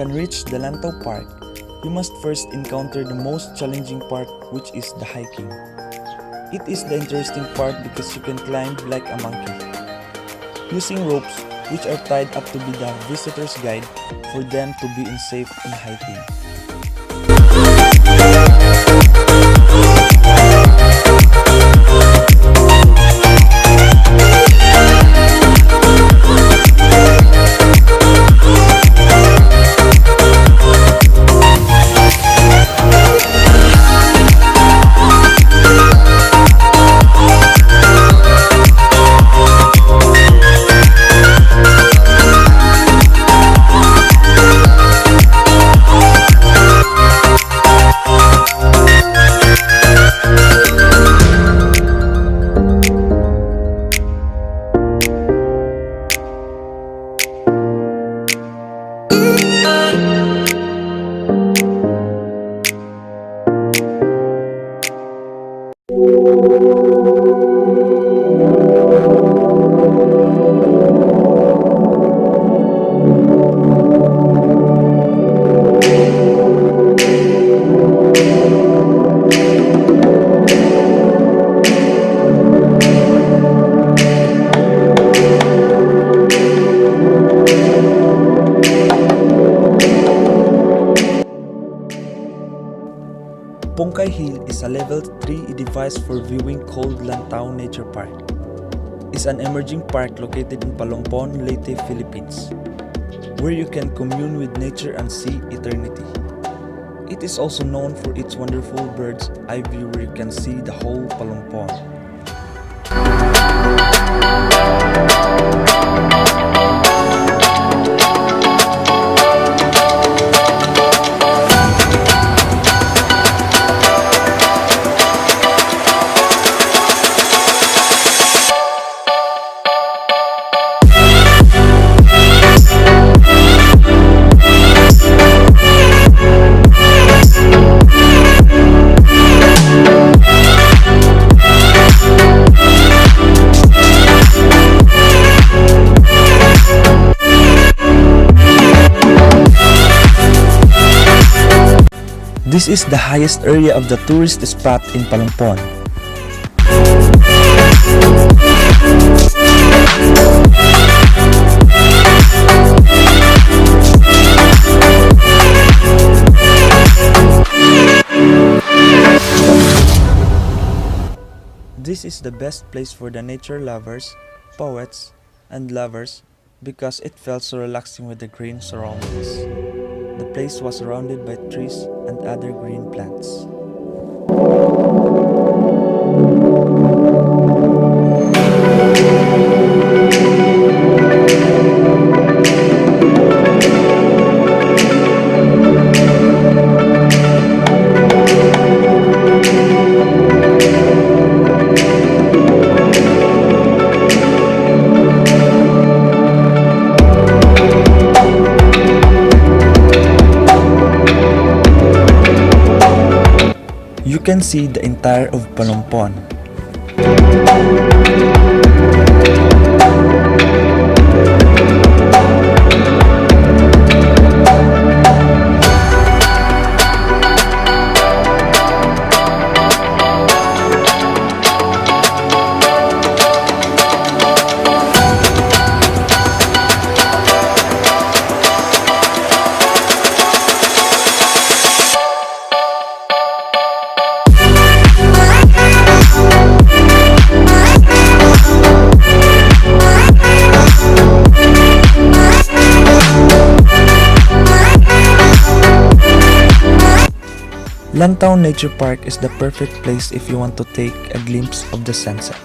can reach the Lantaw Park, you must first encounter the most challenging part, which is the hiking. It is the interesting part because you can climb like a monkey, using ropes which are tied up to be the visitor's guide for them to be safe in hiking. Pongkai Hill is a level 3 device for viewing called Lantaw Nature Park. It's an emerging park located in Palompon, Leyte, Philippines, where you can commune with nature and see eternity. It is also known for its wonderful bird's eye view where you can see the whole Palompon. This is the highest area of the tourist spot in Palompon. This is the best place for the nature lovers, poets, and lovers because it felt so relaxing with the green surroundings. The place was surrounded by trees and other green plants. You can see the entire of Palompon. Lantaw Nature Park is the perfect place if you want to take a glimpse of the sunset.